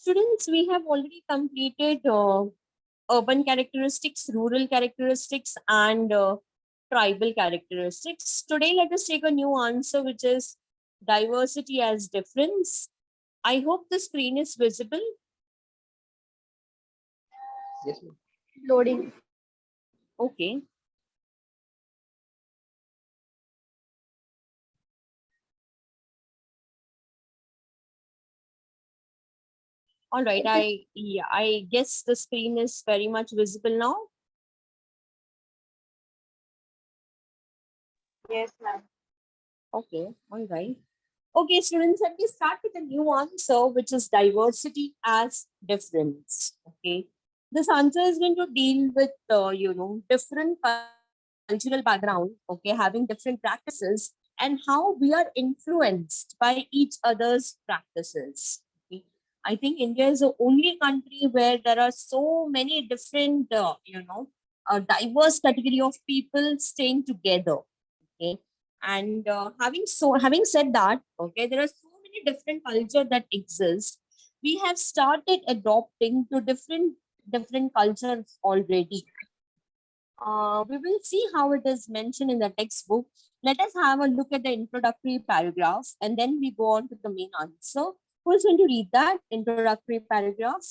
Students, we have already completed urban characteristics, rural characteristics, and tribal characteristics. Today, let us take a new answer, which is diversity as difference. I hope the screen is visible. Yes, ma'am. Loading. Okay. All right. I guess the screen is very much visible now. Yes, ma'am. Okay. All right. Okay, students, let me start with a new answer, which is diversity as difference. Okay. This answer is going to deal with, different cultural background, okay, having different practices and how we are influenced by each other's practices. Okay. I think India is the only country where there are so many different, diverse category of people staying together. Okay. And having said that, okay, there are so many different culture that exist. We have started adopting to different cultures already. We will see how it is mentioned in the textbook. Let us have a look at the introductory paragraph and then we go on to the main answer. Who's going to read that introductory paragraph?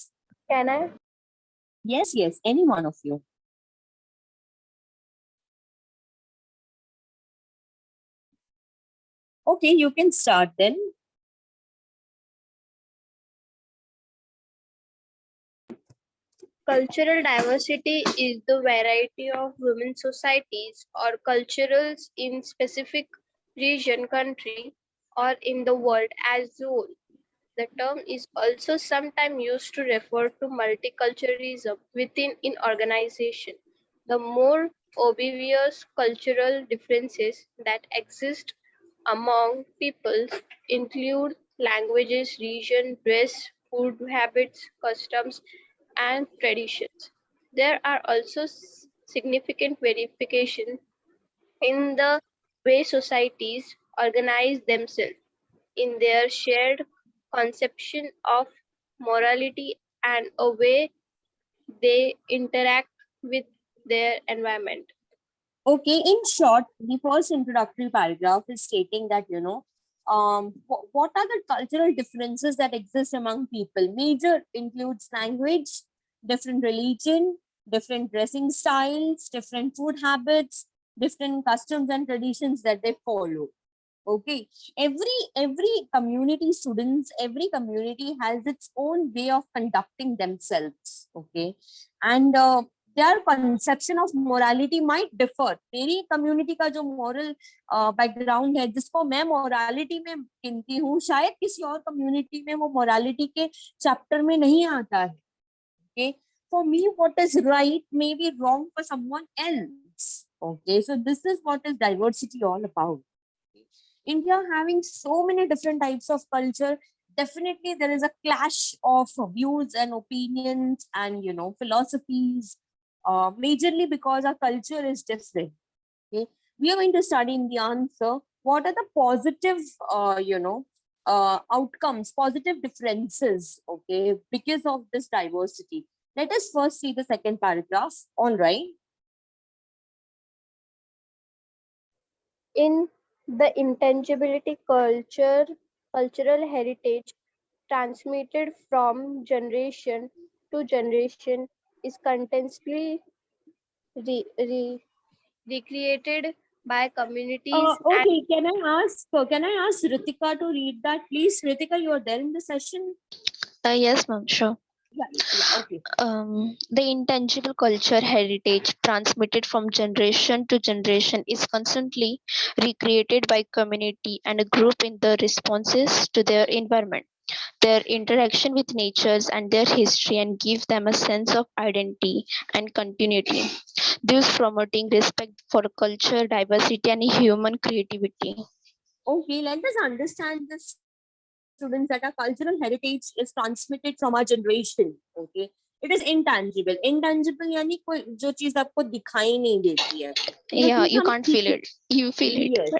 Can I? Yes, any one of you. Okay, you can start then. Cultural diversity is the variety of women societies or cultures in specific region, country, or in the world as a whole. The term is also sometimes used to refer to multiculturalism within an organization. The more obvious cultural differences that exist among peoples include languages, region, dress, food habits, customs, and traditions. There are also significant verification in the way societies organize themselves, in their shared conception of morality and a way they interact with their environment. Okay, in short, the first introductory paragraph is stating that, what are the cultural differences that exist among people? Major includes language, different religion, different dressing styles, different food habits, different customs and traditions that they follow. Okay, every community students, every community has its own way of conducting themselves. Okay, and their conception of morality might differ. मेरी community का जो moral background है, जिसको मैं morality में गिनती हूँ, शायद किसी और community में वो morality के chapter में नहीं आता है. Okay, for me what is right may be wrong for someone else. Okay, so this is what is diversity all about. India having so many different types of culture, definitely there is a clash of views and opinions and philosophies, majorly because our culture is different. Okay, we are going to study in the answer what are the positive, outcomes, positive differences. Okay, because of this diversity. Let us first see the second paragraph. All right. In the intangibility cultural heritage transmitted from generation to generation is continuously recreated by communities and Okay, can I ask Ritika to read that, please? Ritika, you are there in the session? Yes, ma'am, sure. Yeah, okay. The intangible culture heritage transmitted from generation to generation is constantly recreated by community and a group in the responses to their environment, their interaction with natures and their history, and give them a sense of identity and continuity, thus promoting respect for culture, diversity, and human creativity. Okay, let us understand this, students, that our cultural heritage is transmitted from our generation. Okay, it is intangible. Intangible यानी कोई जो चीज आपको दिखाई नहीं देती है. जो Yeah, चीज you हम can't feel it. You feel it. yes,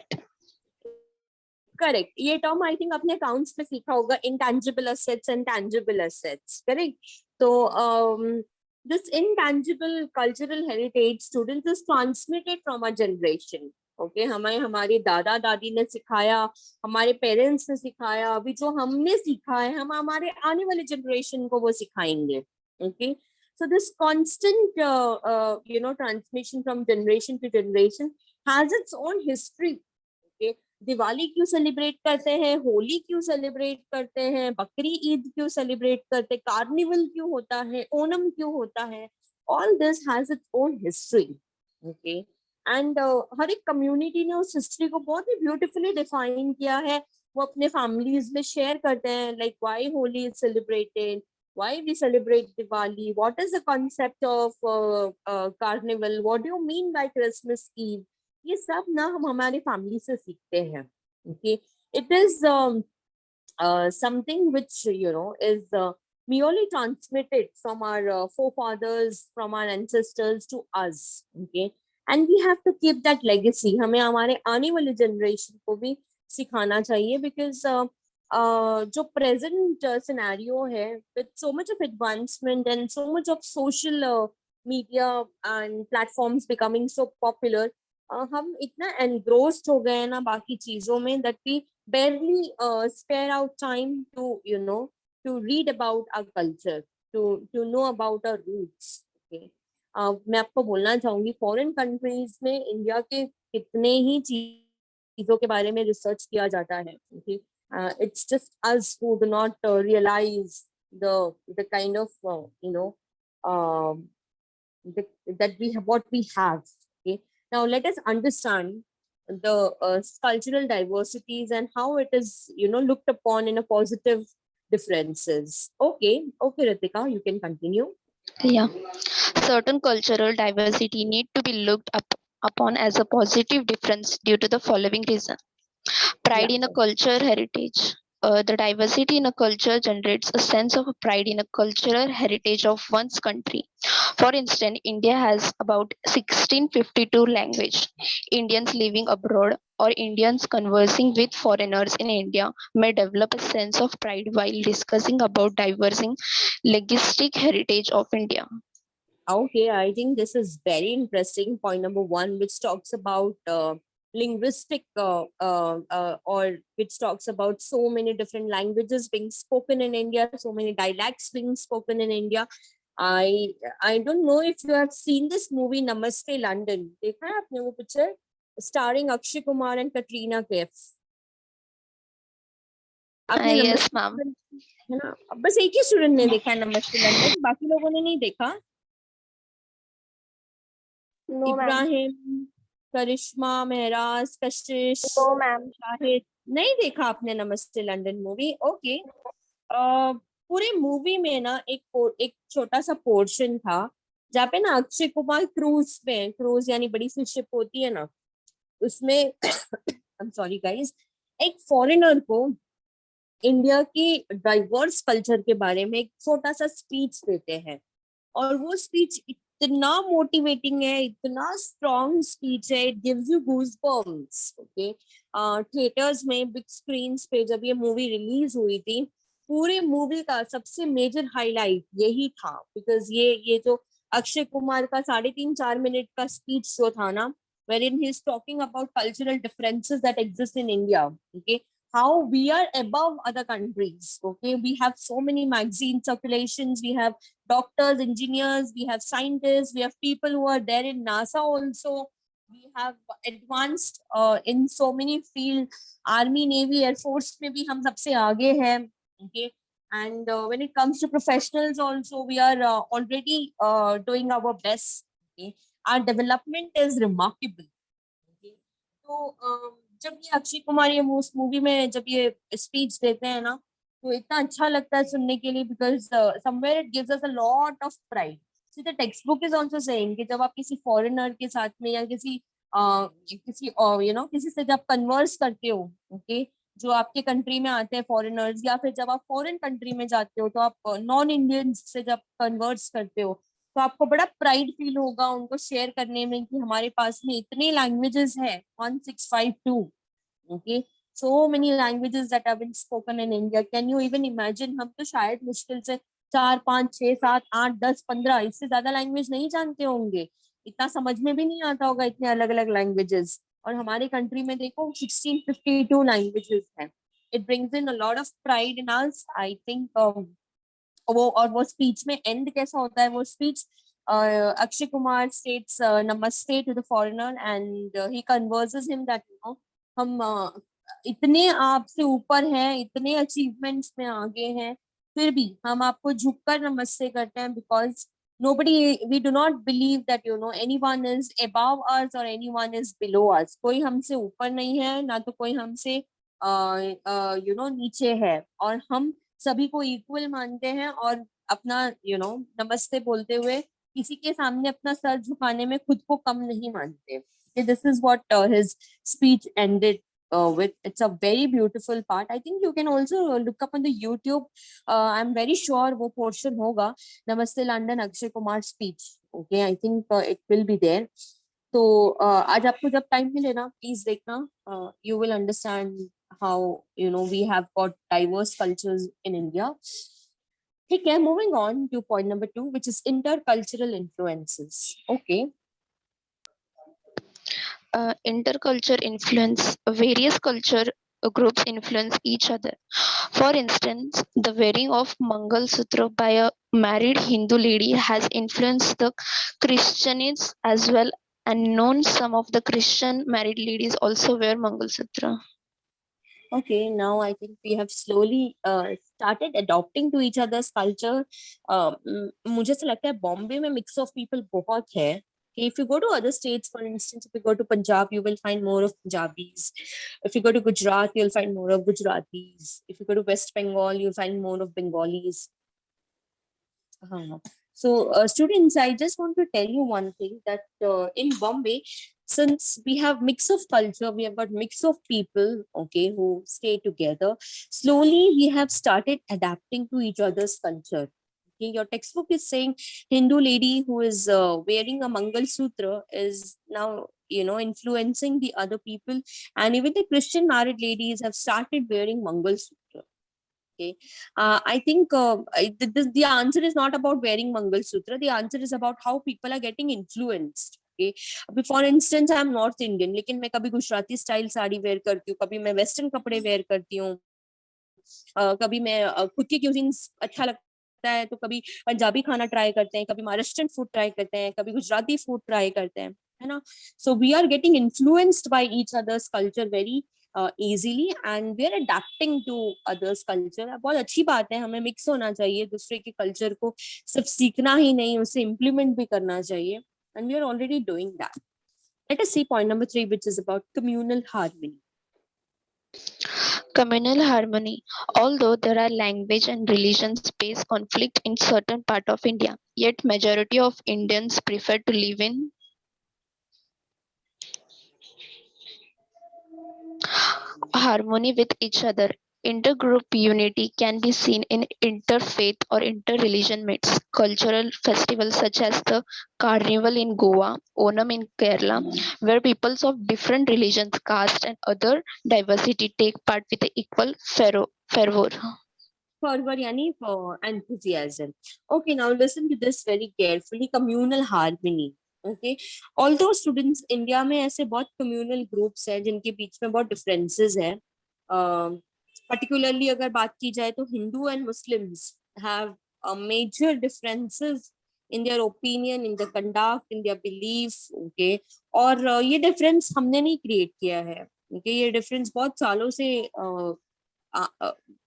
But correct, ये टर्म आई थिंक अपने अकाउंट्स में सीखा होगा, intangible assets and tangible assets, correct. तो this intangible cultural heritage students is transmitted from a generation. Okay, हमें हमारे दादा दादी ने सिखाया, हमारे पेरेंट्स ने सिखाया, अभी जो हमने सीखा है हम हमारे आने वाले जनरेशन को वो सिखाएंगे. Okay, so this constant transmission from generation to generation has its own history. Okay, Diwali क्यों सेलिब्रेट करते हैं, होली क्यों सेलिब्रेट करते हैं, बकरी ईद क्यों सेलिब्रेट करते हैं, कार्निवल क्यों होता है, ओणम क्यों होता है, all this has its own history. Okay, and हर एक कम्युनिटी ने उस हिस्ट्री को बहुत ही ब्यूटीफुली डिफाइन किया है. वो अपने फैमिलीज में शेयर करते हैं, like why Holi is celebrated, why we celebrate Diwali, what is the concept of carnival, what do you mean by Christmas Eve. ये सब ना हम हमारे फैमिली से सीखते हैं. Okay, it is something which is merely transmitted from our forefathers, from our ancestors to us. Okay, and we have to keep that legacy. हमें हमारे आने वाले जनरेशन को भी सिखाना चाहिए, because जो प्रेजेंट सिनेरियो है with so much of advancement and so much of social media and platforms becoming so popular, हम इतना engrossed हो गए हैं ना बाकी चीजों में that we barely spare out time to read about our culture, to know about our roots. Okay, मैं आपको बोलना चाहूंगी फॉरेन कंट्रीज में इंडिया के कितने ही चीजों के बारे में रिसर्च किया जाता है. okay? It's just us who do not realize the kind of that we have, what we have. Okay, now let us understand the cultural diversities and how it is looked upon in a positive differences. Okay, Ritika, you can continue. Yeah. Certain cultural diversity need to be looked upon as a positive difference due to the following reason. Pride in a culture heritage. The diversity in a culture generates a sense of pride in a cultural heritage of one's country. For instance, India has about 1652 language. Indians living abroad or Indians conversing with foreigners in India may develop a sense of pride while discussing about diverging linguistic heritage of India. Okay, I think this is very interesting. Point number one, which talks about linguistic or which talks about so many different languages being spoken in India, so many dialects being spoken in India. I don't know if you have seen this movie Namaste London. देखा है आपने वो picture starring Akshay Kumar and Katrina Kaif? आपने Yes, नमस्ते ma'am. है ना, बस एक ही स्टूडेंट ने देखा है नमस्ते लंदन, बाकी लोगों ने नहीं देखा. No, ma'am. इब्राहिम, करिश्मा, महराज, कशिश, No, ma'am. शाहिद, नहीं देखा आपने नमस्ते लंदन मूवी? ओके, पूरे मूवी में ना एक छोटा सा पोर्शन था जहाँ पे ना अक्षय कुमार क्रूज पे, क्रूज यानी बड़ी सी शिप होती है ना, उसमें आई एम सॉरी गाइस, एक फॉरेनर को इंडिया की डाइवर्स कल्चर के बारे में एक छोटा सा स्पीच देते हैं. और वो स्पीच इतना मोटिवेटिंग है, इतना स्ट्रॉन्ग स्पीच है, it gives you goosebumps. Okay, theatres में बिग स्क्रीन पे जब ये मूवी रिलीज हुई थी, पूरे मूवी का सबसे मेजर हाईलाइट यही था, बिकॉज ये जो अक्षय कुमार का 3.5-4 मिनट का स्पीच जो था ना, wherein he is talking about cultural differences that exist in India. Okay, how we are above other countries. Okay, we have so many magazine circulations, we have doctors, engineers, we have scientists, we have people who are there in NASA also, we have advanced in so many field, army, navy, air force में भी हम सबसे आगे हैं. Okay, and when it comes to professionals also, we are already doing our best. Okay, our development is remarkable. Okay, तो जब ये अक्षय कुमार ये मूवी में जब ये स्पीच देते हैं ना, तो इतना अच्छा लगता है सुनने के लिए, because somewhere it gives us a lot of pride. So the text book is also saying कि जब आप किसी फॉरेनर के साथ में या किसी किसी से जब कन्वर्स करते हो, ओके, जो आपके कंट्री में आते हैं फॉरेनर्स, या फिर जब आप फॉरेन कंट्री में जाते हो, तो आप नॉन इंडियंस से जब कन्वर्स करते हो, तो आपको बड़ा प्राइड फील होगा उनको शेयर करने में कि हमारे पास में इतनी लैंग्वेजेस है, 1652. Okay, so many languages that have been spoken in India. Can you even imagine? हम तो शायद मुश्किल से 4, 5, 6, 7, 8, 10, 15 इससे ज्यादा लैंग्वेज नहीं जानते होंगे. इतना समझ में भी नहीं आता होगा इतने अलग अलग लैंग्वेजेस. और हमारे कंट्री में देखो 1652 लैंग्वेजेस हैं. It brings in a lot of pride in us. I think वो स्पीच में एंड कैसा होता है वो speech. Akshay Kumar states namaste to the foreigner and he converses him that हम इतने आपसे ऊपर हैं, इतने अचीवमेंट्स में आगे हैं, फिर भी हम आपको झुककर नमस्ते करते हैं because nobody, we do not believe that anyone is above us or anyone is below us. कोई हमसे ऊपर नहीं है ना तो कोई हमसे नीचे है, और हम सभी को इक्वल मानते हैं. और अपना नमस्ते बोलते हुए किसी के सामने अपना सर झुकाने में खुद को कम नहीं मानते. This is what his speech ended with. It's a very beautiful part. I think you can also look up on the YouTube. I'm very sure वो portion होगा. Namaste London Akshay Kumar speech. Okay, I think it will be there. तो आज आपको जब time मिले ना please देखना. You will understand how we have got diverse cultures in India. ठीक है, moving on to point number 2, which is intercultural influences. Okay. Interculture influence, various culture groups influence each other. For instance, the wearing of Mangal Sutra by a married Hindu lady has influenced the Christians as well, and known some of the Christian married ladies also wear Mangal Sutra. Okay, now I think we have slowly started adopting to each other's culture. मुझे ऐसा लगता है बॉम्बे में mix of people बहुत है. If you go to other states, for instance, if you go to Punjab, you will find more of Punjabis. If you go to Gujarat, you'll find more of Gujaratis. If you go to West Bengal, you'll find more of Bengalis. So, students, I just want to tell you one thing, that in Bombay, since we have mix of culture, we have got mix of people, okay, who stay together. Slowly, we have started adapting to each other's culture. Okay, your textbook is saying Hindu lady who is wearing a Mangal Sutra is now, influencing the other people, and even the Christian married ladies have started wearing Mangal Sutra. Okay, I think the answer is not about wearing Mangal Sutra. The answer is about how people are getting influenced. Okay, for instance, I'm North Indian, लेकिन मैं कभी Gujarati style sari where करती हूँ, कभी मैं western कपड़े where करती हूँ, कभी मैं खुद की क्यूजिन्स अच्छा लगता है तो कभी पंजाबी खाना ट्राई करते हैं, कभी महाराष्ट्रियन फूड ट्राई करते हैं, कभी गुजराती फूड ट्राई करते हैं, है ना. So we are getting influenced by each others culture very easily, and we are adapting to others culture. बहुत अच्छी बात है, हमें मिक्स होना चाहिए, दूसरे के कल्चर को सिर्फ सीखना ही नहीं, उसे इम्प्लीमेंट भी करना चाहिए, and we are already doing that. Let us see point number 3, which is about communal harmony. Communal harmony. Although there are language and religion-based conflict in certain part of India, yet majority of Indians prefer to live in harmony with each other. Intergroup unity can be seen in interfaith or interreligion meets. Cultural festivals such as the Carnival in Goa, Onam in Kerala, where peoples of different religions, caste, and other diversity take part with equal fervor. Fervor yani enthusiasm. Okay, now listen to this very carefully. Communal harmony. Okay, although students India में ऐसे बहुत communal groups हैं जिनके बीच में बहुत differences हैं. Particularly अगर बात की जाए तो Hindu and Muslims have major differences in their opinion, in their conduct, in their belief. Okay, और ये difference हमने नहीं create किया है. Okay, ये difference बहुत सालों से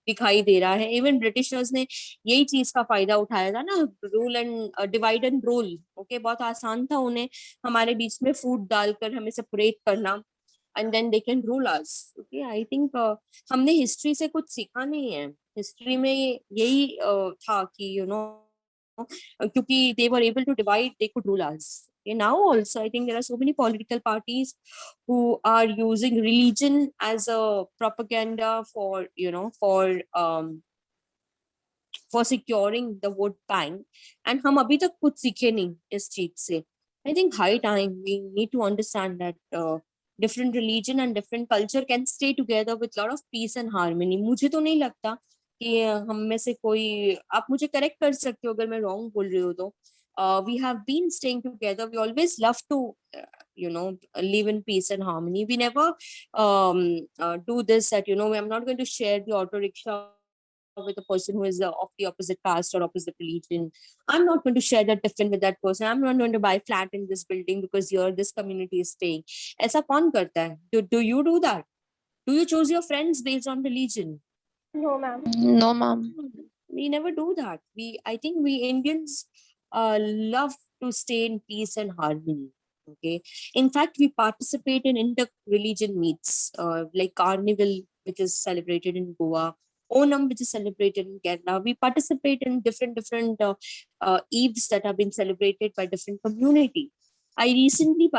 दिखाई दे रहा है. इवन ब्रिटिशर्स ने यही चीज का फायदा उठाया था ना, rule and divide and rule. Okay, बहुत आसान था उन्हें हमारे बीच में फूट डालकर हमें सेपरेट करना, and then they can rule us. Okay, I think हमने हिस्ट्री से कुछ सीखा नहीं है. हिस्ट्री में यही था कि क्योंकि they were able to divide, they could rule us. Okay, now also I think there are so many political parties who are using religion as a propaganda for securing the vote bank, and हम अभी तक कुछ सीखे नहीं इस चीज से. I think high time we need to understand that different religion and different culture can stay together with lot of peace and harmony. मुझे तो नहीं लगता कि हम में से कोई, आप मुझे करेक्ट कर सकते हो अगर मैं रॉन्ग बोल रही हूँ तो. We have been staying together. We always love to, live in peace and harmony. We never do this that, I'm not going to share the auto rickshaw with a person who is of the opposite caste or opposite religion. I'm not going to share that tiffin with that person. I'm not going to buy flat in this building because here this community is staying. ऐसा कौन करता है? Do you do that? Do you choose your friends based on religion? No, ma'am. No, ma'am. We never do that. I think we Indians love to stay in peace and harmony. Okay. In fact, we participate in inter-religion meets like Carnival, which is celebrated in Goa, Onam, which is celebrated in Kerala. We participate in different eves that have been celebrated by different community. I recently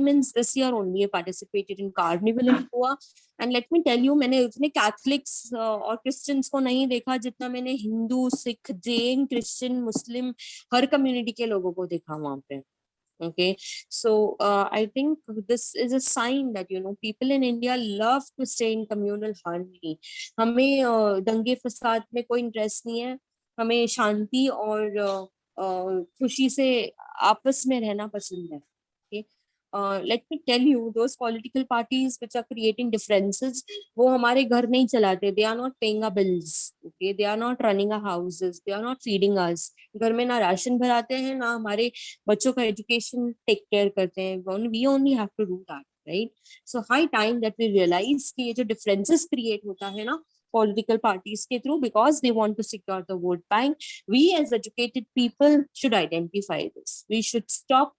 means this year only, I participated in Carnival in Goa. And let me tell you, मैंने उतने Catholics और Christians को नहीं देखा जितना मैंने Hindu, Sikh, Jain, Christian, मुस्लिम हर community के लोगों को देखा वहां पे. Okay, so I think this is a sign that people in India love to stay in communal harmony. हमें दंगे फसाद में कोई इंटरेस्ट नहीं है. हमें शांति और खुशी से आपस में रहना पसंद है. Okay? Let me tell you, those political parties which are creating differences, वो हमारे घर नहीं चलाते. They are not paying our bills. Okay, they are not running our houses. They are not feeding us. घर में ना राशन भराते हैं, ना हमारे बच्चों का education take care करते हैं. We only have to do that, right? So high time that we realize कि ये जो differences create होता है ना political parties के through, because they want to secure the vote bank, we as educated people should identify this. We should stop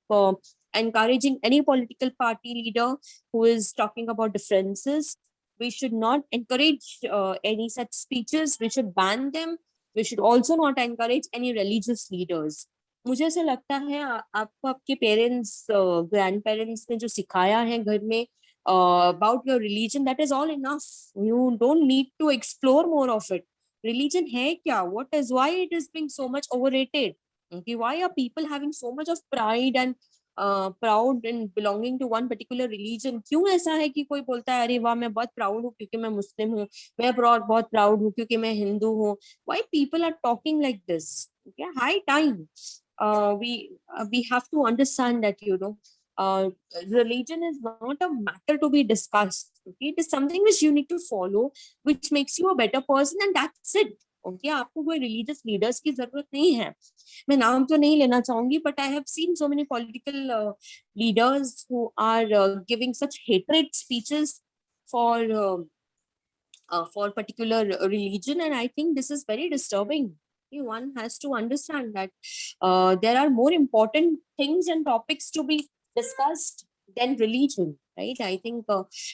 encouraging any political party leader who is talking about differences. We should not encourage any such speeches. We should ban them. We should also not encourage any religious leaders. मुझे ऐसा लगता है आपको आपके parents, grand parents ने जो सिखाया है घर में about your religion, that is all enough. You don't need to explore more of it. Religion है क्या? Why it is being so much overrated? Okay, why are people having so much of pride and proud in belonging to one particular religion? क्यों ऐसा है कि कोई बोलता है अरे वाह मैं बहुत प्राउड हूँ क्योंकि मैं मुस्लिम हूँ, मैं बहुत प्राउड हूँ क्योंकि मैं हिंदू हूँ. Why people are talking like this? Okay, high time. We have to understand that religion is not a matter to be discussed. Okay, it is something which you need to follow, which makes you a better person, and that's it. Okay, आपको कोई religious leaders की जरूरत नहीं है. मैं नाम तो नहीं लेना चाहूंगी, but I have seen so many political leaders who are giving such hatred speeches for particular religion, and I think this is very disturbing. One has to understand that there are more important things and topics to be discussed than religion, right? I think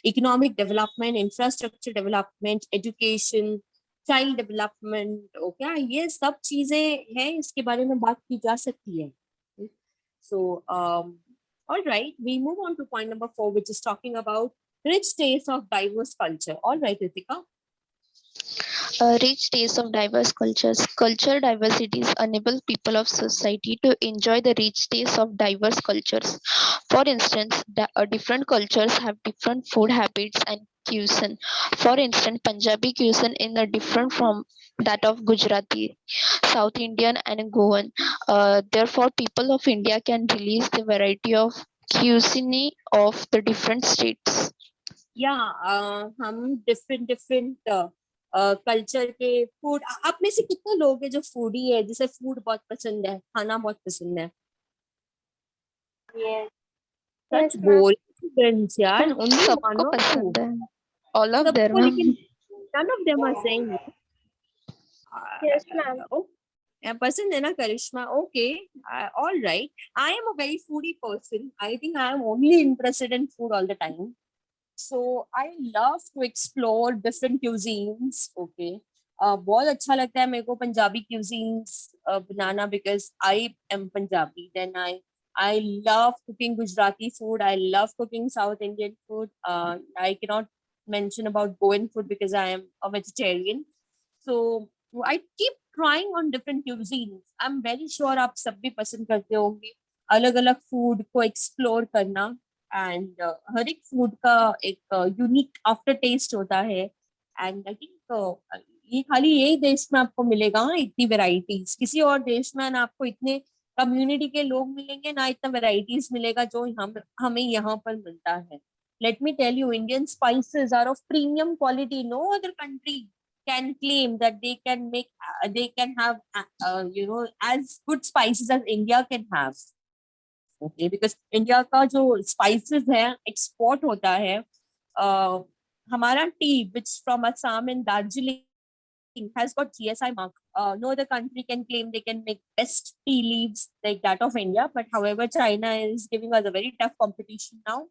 economic development, infrastructure development, education, child development, okay, ये सब चीजें हैं, इसके बारे में बात की जा सकती है. So all right, we move on to point number 4, which is talking about rich taste of diverse culture. All right, Ritika. Rich taste of diverse cultures. Cultural diversities enable people of society to enjoy the rich taste of diverse cultures. For instance, different cultures have different food habits and cuisine. For instance, Punjabi cuisine is different from that of Gujarati, South Indian, and Goan. Therefore, people of India can release the variety of cuisine of the different states. Yeah, हम different culture के food. आप में से कितने लोग हैं जो foodie है, जिसे फूड बहुत पसंद है, खाना बहुत पसंद है? Yes. Such Yes, ma'am. boring students, यार. Only one सबको or two. पसंद है. All of them. सबको, लेकिन none of them are saying no. Yes, ma'am. पसंद है ना करिश्मा? Okay, all right. I am a very foodie person. I think I am only interested in food all the time. So I love to explore different cuisines. Okay, बहुत अच्छा लगता है मेरे को Punjabi cuisines banana, because I am Punjabi. Then I love cooking Gujarati food. I love cooking South Indian food. I cannot mention about Goan food because I am a vegetarian. So I keep trying on different cuisines. I'm very sure आप सब भी पसंद करते होंगे अलग अलग food को explore करना. एंड हर एक फूड का एक यूनिक आफ्टर टेस्ट होता है. एंड आई थिंक ये खाली यही देश में आपको मिलेगा, इतनी वेराइटीज किसी और देश में ना आपको इतने कम्युनिटी के लोग मिलेंगे ना इतना वेराइटीज मिलेगा जो हम हमें यहाँ पर मिलता है. Let me tell you, Indian spices are of premium quality. No other country can claim that they can make, they can have, as good spices as India can have. Okay, because India का जो spices है export होता है. हमारा tea, which from Assam and Darjeeling, has got GSI mark. No other country can claim they can make best tea leaves like that of India. But however, China is giving us a very tough competition now.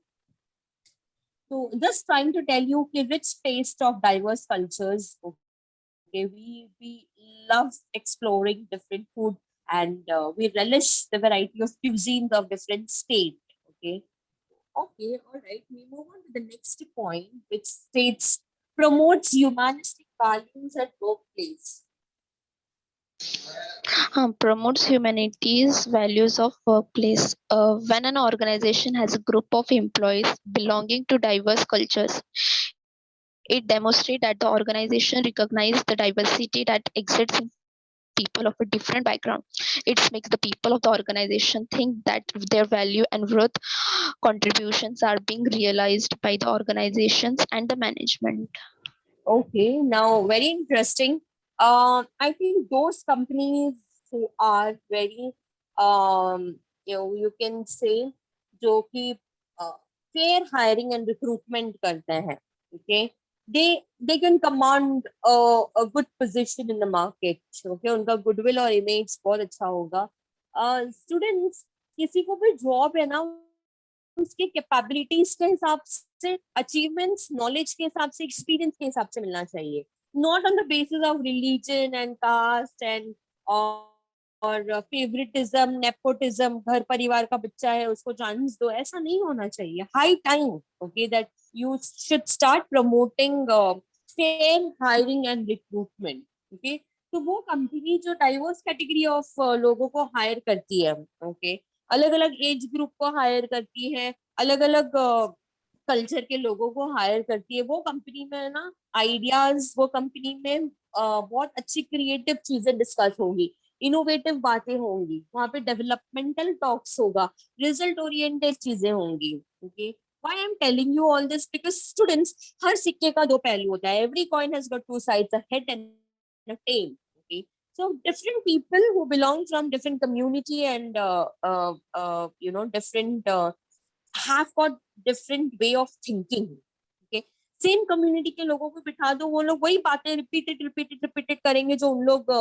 So just trying to tell you the rich taste of diverse cultures. Okay, we love exploring different food and we relish the variety of cuisines of different states. Okay. Okay, all right. We move on to the next point, which states promotes humanistic values at workplace. Promotes humanity's values of workplace. When an organization has a group of employees belonging to diverse cultures, it demonstrates that the organization recognizes the diversity that exists in people of a different background. It makes the people of the organization think that their value and worth contributions are being realized by the organizations and the management. Okay, now very interesting. I think those companies who are very, you can say, जो कि fair hiring and recruitment करते हैं, okay, they can command a good position in the market. Okay, उनका goodwill और image बहुत अच्छा होगा. Students, किसी को भी job है ना, उसके कैपेबिलिटीज के हिसाब से, अचीवमेंट्स, नॉलेज के हिसाब से, एक्सपीरियंस के हिसाब से मिलना चाहिए. Not on the basis of religion and caste and और फेवरेटिज्म, नेपोटिज्म, घर परिवार का बच्चा है उसको चांस दो, ऐसा नहीं होना चाहिए. High time, okay, that you should start promoting fair hiring and recruitment. Okay, तो वो कंपनी जो डाइवर्स कैटेगरी ऑफ लोगों को हायर करती है, ओके, अलग अलग एज ग्रुप को हायर करती है, अलग अलग कल्चर के लोगों को हायर करती है, वो कंपनी में ना आइडियाज, वो कंपनी में बहुत अच्छी क्रिएटिव चीजें डिस्कस होंगी, इनोवेटिव बातें होंगी, वहां पे डेवलपमेंटल टॉक्स होगा, रिजल्ट ओरिएंटेड चीजें होंगी. Okay, why I'm telling you all this, because students, हर सिक्के का दो पहलू होता है. Every coin has got two sides, a head and a tail. Okay, so different people who belong from different community and different have got different way of thinking. Okay, same community के लोगों को बिठा दो, वो लोग वही बातें repeated करेंगे जो उन लोग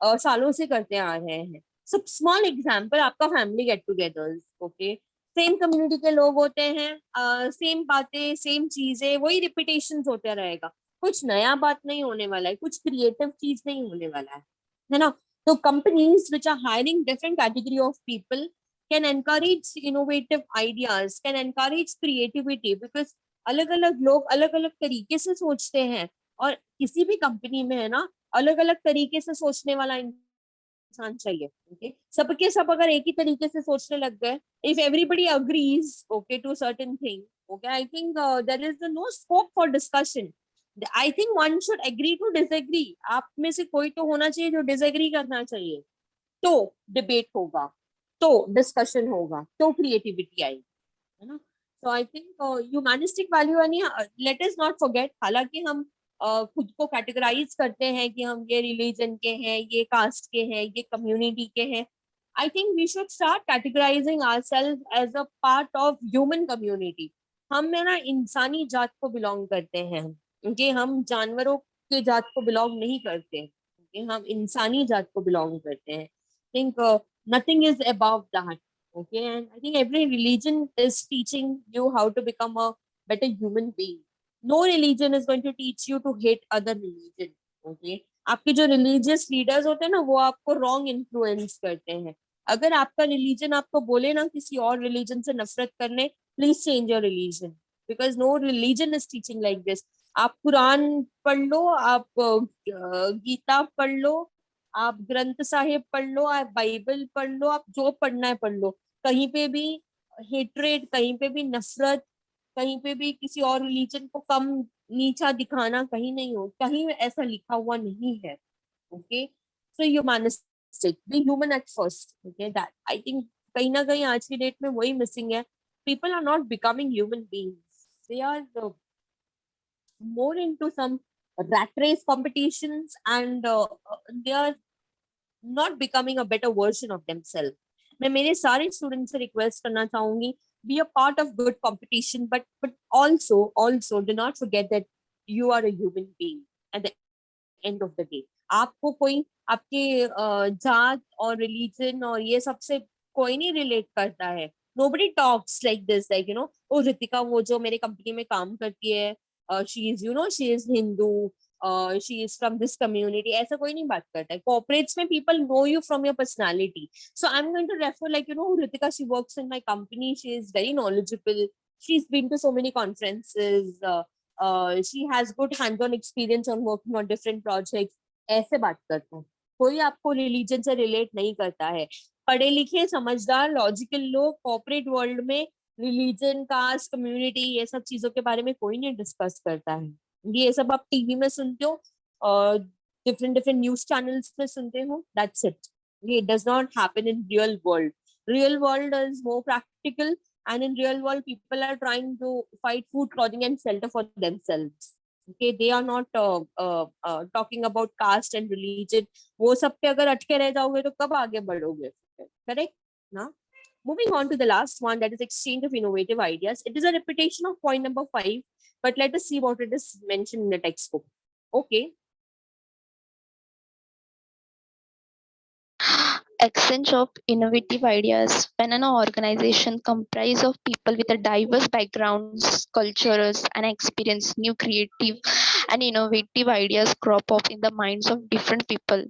सालों से करते आ रहे हैं. सब स्मॉल एग्जाम्पल, आपका family get together. Okay, same community के लोग होते हैं, सेम बातें, सेम चीजें, वही रिपीटेशन होते रहेगा. कुछ नया बात नहीं होने वाला है, कुछ क्रिएटिव चीज नहीं होने वाला है ना. तो companies which are hiring different category of people can encourage innovative ideas, can encourage creativity, because अलग अलग लोग अलग अलग तरीके से सोचते हैं, और किसी भी कंपनी में है ना अलग अलग तरीके से सोचने वाला इंसान चाहिए. ओके, सबके सब अगर एक ही तरीके से सोचने लग गए, if everybody agrees okay to certain thing, okay, I think there is no scope for discussion. I think one should agree to disagree. आप में से कोई तो होना चाहिए जो डिसएग्री करना चाहिए, तो डिबेट होगा, तो डिस्कशन होगा, तो क्रिएटिविटी आएगी, है ना. सो आई थिंक ह्यूमैनिस्टिक वैल्यू, यानी लेट अस नॉट फॉरगेट, हालांकि हम खुद को कैटेगराइज करते हैं कि हम ये रिलीजन के हैं, ये कास्ट के हैं, ये कम्युनिटी के हैं. I think we should start categorising ourselves as a part of human community. हम है ना इंसानी जात को बिलोंग करते हैं, क्योंकि हम जानवरों के जात को बिलोंग नहीं करते, हम इंसानी जात को बिलोंग करते हैं. Think nothing is above that. Okay, and I think every religion is teaching you how to become a better human being. No religion is going to teach you to hate other religion. Okay, आपके जो religious leaders होते हैं ना, वो आपको wrong influence करते हैं. अगर आपका religion आपको बोले ना किसी और religion से नफरत करने, please change your religion, because no religion is teaching like this. आप कुरान पढ़ लो, आप गीता पढ़ लो, आप ग्रंथ साहिब पढ़ लो, आप बाइबल पढ़ लो, आप जो पढ़ना है पढ़ लो, कहीं पे भी हेट्रेड, कहीं पे भी नफरत, कहीं पे भी किसी और रिलीजन को कम नीचा दिखाना कहीं नहीं हो, कहीं ऐसा लिखा हुआ नहीं है. Okay, so humanistic, be human at first. Okay, that I think कहीं ना कहीं आज की डेट में वही मिसिंग है. People are not becoming human beings, they are more into some rat race competitions, and they are not becoming a better version of themselves. मैं मेरे सारे स्टूडेंट से रिक्वेस्ट करना चाहूंगी, be a part of good competition, but also do not forget that you are a human being at the end of the day. आपको कोई आपके जात और रिलीजन और ये सबसे कोई नहीं रिलेट करता है. nobody talks like this, like ओ रितिका वो जो मेरे कंपनी में काम करती है, she is Hindu, she is from this community, ऐसा कोई नहीं बात करता है. corporates में people know you from your personality. So I'm going to refer, like Ritika, she works in my company, she is very knowledgeable, she's been to so many conferences, she has good hands-on experience on working on different projects. ऐसे बात करते हैं. कोई आपको religion से relate नहीं करता है. पढ़े लिखे समझदार लॉजिकल लोग कॉर्पोरेट वर्ल्ड में रिलीजन, कास्ट, कम्युनिटी, ये सब चीजों के बारे में कोई नहीं डिस्कस करता है. ये सब आप टीवी में सुनते हो और डिफरेंट डिफरेंट न्यूज चैनल्स में सुनते हो, दैट्स इट. ये does not happen in real world. Real world is more practical, and in real world people are trying to fight food, clothing and shelter for themselves. Okay, they are not talking about caste and religion. वो सब पे अगर अटके रह जाओगे तो कब आगे बढ़ोगे? करेक्ट ना? Moving on to the last one, that is exchange of innovative ideas. It is a repetition of point number 5, but let us see what it is mentioned in the textbook. Okay. Exchange of innovative ideas. When an organization comprised of people with a diverse backgrounds, cultures, and experience, new creative and innovative ideas crop up in the minds of different people.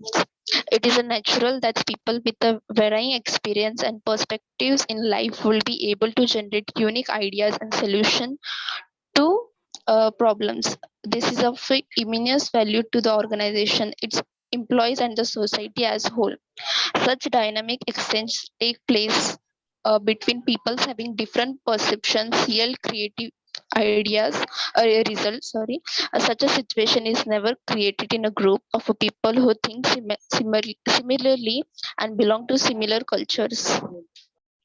It is a natural that people with a varying experience and perspectives in life will be able to generate unique ideas and solutions to problems. This is of immense value to the organization, its employees, and the society as a whole. Such dynamic exchange take place between peoples having different perceptions, yield creative ideas, results. Sorry, such a situation is never created in a group of people who think similarly and belong to similar cultures.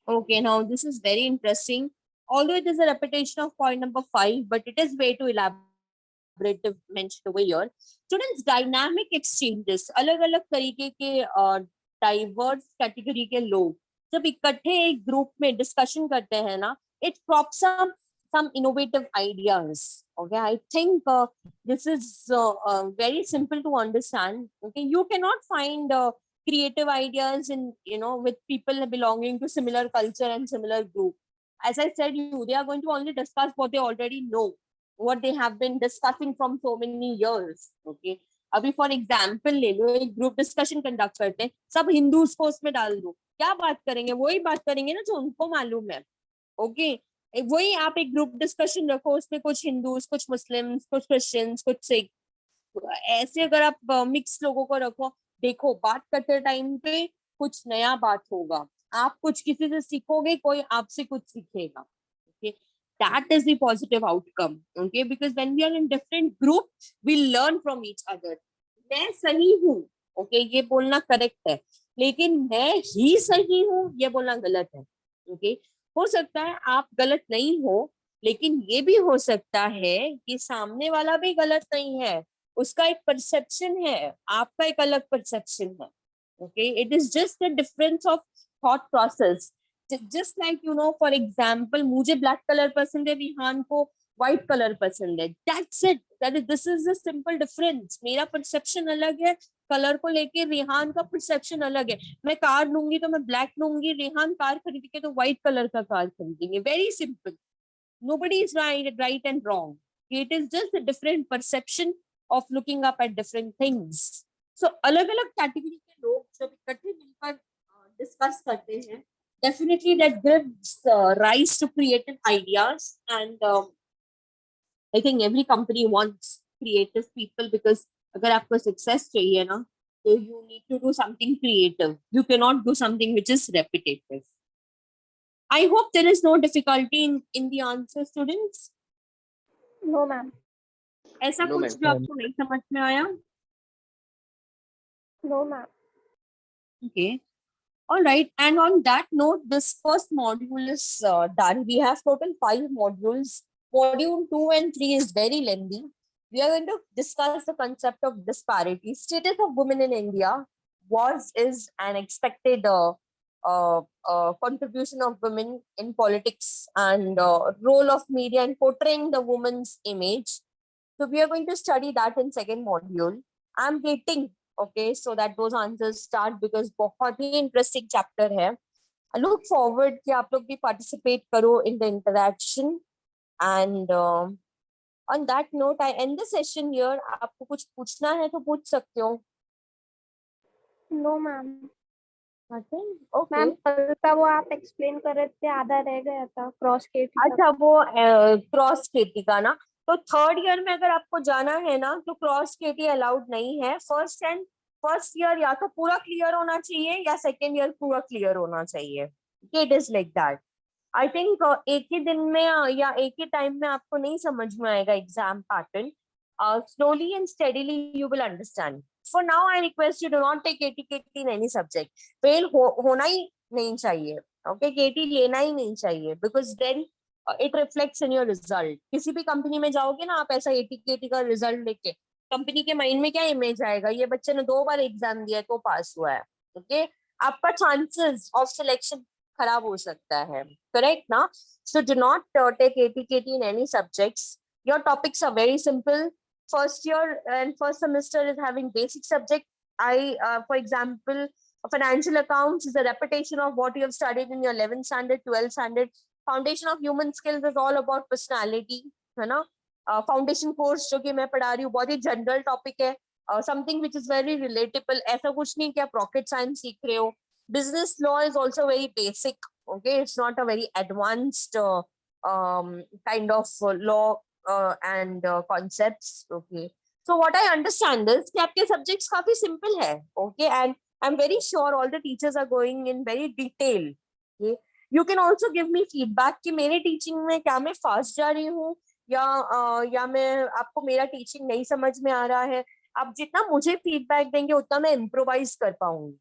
Okay, now this is very interesting. Although it is a repetition of point number 5, but it is way too elaborative mentioned over here. Students, dynamic exchanges, अलग अलग तरीके के diverse category के लोग जब इकट्ठे एक group में डिस्कशन करते हैं ना, it crops up some innovative ideas. Okay, I think this is very simple to understand. Okay, you cannot find creative ideas in with people belonging to similar culture and similar group. As I said, they are going to only discuss what they already know, what they have been discussing from so many years. Okay, अभी for example ले लो, एक group discussion conduct करते हैं, सब Hindus को उसमें डाल दो, क्या बात करेंगे? वही बात करेंगे ना जो उनको मालूम है. ओके, वही आप एक ग्रुप डिस्कशन रखो, उसमें कुछ हिंदूज, कुछ मुस्लिम्स, कुछ क्रिश्चियंस, कुछ सिख, ऐसे अगर आप मिक्स लोगों को रखो, देखो बात करते टाइम पे कुछ नया बात होगा. आप कुछ किसी से सीखोगे, कोई आपसे कुछ सीखेगा. Okay, that is the positive outcome. Okay, because when we are in different group, we learn from each other. मैं सही हूँ, ओके, ये बोलना करेक्ट है, लेकिन मैं ही सही हूँ ये बोलना गलत है. ओके, हो सकता है आप गलत नहीं हो, लेकिन ये भी हो सकता है कि सामने वाला भी गलत नहीं है, उसका एक परसेप्शन है, आपका एक अलग परसेप्शन है. Okay, it is just a difference of thought process. just like for example, मुझे ब्लैक कलर पसंद है, रिहान को व्हाइट कलर पसंद है. That's it, this is a simple difference. मेरा परसेप्शन अलग है कलर को लेके, रिहान का परसेप्शन अलग है. मैं कार लूंगी तो मैं ब्लैक लूंगी, रिहान कार खरीदेंगे तो व्हाइट कलर का कार खरीदेंगे. Very simple. nobody is right and wrong. It is just a different perception of looking up at different things. So अलग अलग कैटेगरी के लोग जब इकट्ठे मिलकर डिस्कस करते हैं, definitely that gives rise to creative ideas, and I think every company wants creative people, because अगर आपको success चाहिए ना, so you need to do something creative. You cannot do something which is repetitive. I hope there is no difficulty in the answer, students. No, ma'am. ऐसा No, कुछ ma'am. जो आपको नहीं समझ में आया? No, ma'am. Okay. All right. And on that note, this first module is done. We have total 5 modules. Module 2 and 3 is very lengthy. We are going to discuss the concept of disparity. Status of women in India was, is, and expected contribution of women in politics and role of media in portraying the woman's image. So we are going to study that in second module. I'm waiting, okay, so that those answers start because बहुत ही interesting chapter है. I look forward कि आप लोग भी participate करो in the interaction. And on that note, I end the session here. आपको कुछ पूछना है तो पूछ सकते हो. No, ma'am. Nothing? Okay. Ma'am कल का वो आप एक्सप्लेन कर रहे थे, आधा रह गया था क्रॉस केटी का। अच्छा वो क्रॉस केटी का ना, तो थर्ड ईयर में अगर आपको जाना है ना तो क्रॉस केटी अलाउड नहीं है. फर्स्ट ईयर या तो पूरा क्लियर होना चाहिए या सेकेंड ईयर पूरा क्लियर होना चाहिए. It is like that. I think एक ही दिन में या एक ही टाइम में आपको नहीं समझ में आएगा exam pattern. Slowly and steadily you will understand. For now I request you do not take KT in any subject. Fail होना ही नहीं चाहिए. ओके, केटी लेना ही नहीं चाहिए because then it reflects in your result. किसी भी कंपनी में जाओगे ना आप ऐसा केटी का रिजल्ट लेके, कंपनी के माइंड में क्या इमेज आएगा, ये बच्चे ने 2 बार एग्जाम दिया तो पास हुआ है. ओके, आपका चांसेस ऑफ सिलेक्शन खराब हो सकता है. करेक्ट ना? So do not take KT in any subjects. Your topics are very simple. First year and first semester is having basic subject. For example, financial accounts is a repetition of what you have studied in your 11th standard, 12th standard. Foundation of human skills is all about personality, है ना? Foundation course जो कि मैं पढ़ा रही हूँ बहुत ही general topic है. Something which is very relatable. ऐसा कुछ नहीं कि आप rocket science सीख रहे हो. Business law is also very basic. Okay, it's not a very advanced kind of law and concepts. Okay, so what I understand is कि आपके subjects काफी simple है. Okay, and I'm very sure all the teachers are going in very detail. Okay, you can also give me feedback कि मेरे teaching में क्या मैं fast जा रही हूँ या मैं आपको मेरा teaching नहीं समझ में आ रहा है. आप जितना मुझे feedback देंगे उतना मैं improvise कर पाऊंगी.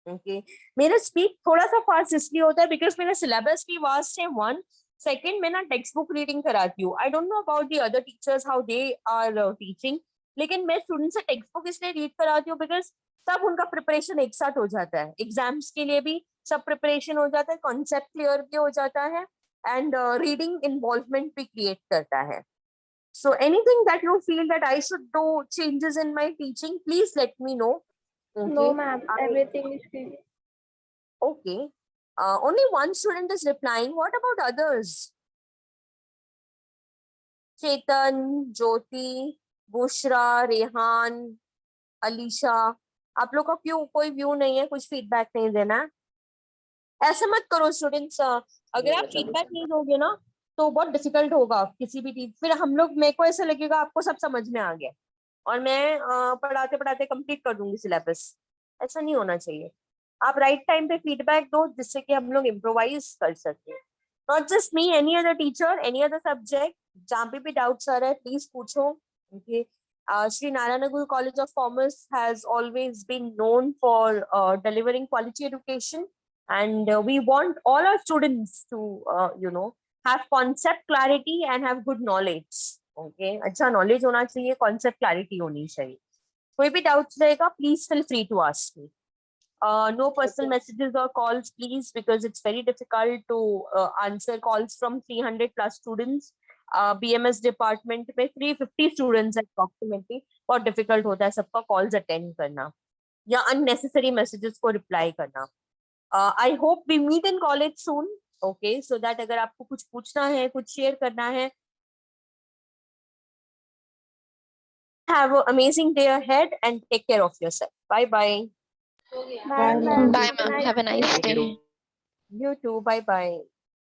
Okay, मेरा speed थोड़ा सा fast इसलिए होता है because मेरा syllabus भी vast है. One, second, मैं ना टेक्स्ट बुक रीडिंग कराती हूँ. I don't know about the other teachers how they are teaching, लेकिन मैं स्टूडेंट से टेक्स्ट बुक इसलिए रीड कराती हूँ बिकॉज तब उनका प्रिपरेशन एक साथ हो जाता है. एग्जाम्स के लिए भी सब प्रिपरेशन हो जाता है, कॉन्सेप्ट क्लियर भी हो जाता है एंड रीडिंग इन्वॉल्वमेंट भी क्रिएट करता है. So anything that you feel that I should do changes in my teaching, please let me know. No, ma'am. Everything is clear. Okay. Only one student is replying. What about others? Chetan, Jyoti, Bushra, Rehan, Alisha. आप लोग का क्यों कोई view नहीं है, कुछ feedback नहीं देना है? ऐसा मत करो स्टूडेंट्स. अगर आप फीडबैक नहीं दोगे ना तो बहुत डिफिकल्ट होगा किसी भी चीज. फिर हम लोग, मेरे को ऐसा लगेगा आपको सब समझ में आ गया और मैं पढ़ाते पढ़ाते कंप्लीट कर दूंगी सिलेबस. ऐसा नहीं होना चाहिए. आप राइट टाइम पे फीडबैक दो जिससे कि हम लोग इम्प्रोवाइज कर सके. Not just me, any other teacher, any other subject, जहाँ पे भी डाउट्स आ रहा है प्लीज पूछो. Okay, Sri Narayana Guru College of Commerce has always been known for delivering quality education, and we want all our students to have concept clarity and have good knowledge. Okay, अच्छा knowledge होना चाहिए, concept clarity होनी चाहिए. कोई भी doubts रहेगा please feel free to ask me. No personal messages or calls, please, because it's very difficult to answer calls from 300 plus students. BMS department में 350 students approximately. बहुत difficult होता है सबका calls attend करना या unnecessary messages को reply करना. I hope we meet in college soon. Okay, so that अगर आपको कुछ पूछना है, कुछ share करना है. Have an amazing day ahead and take care of yourself. Bye bye. Bye, ma'am. Bye, ma'am. Have a nice Thank you. day. You too. Bye bye.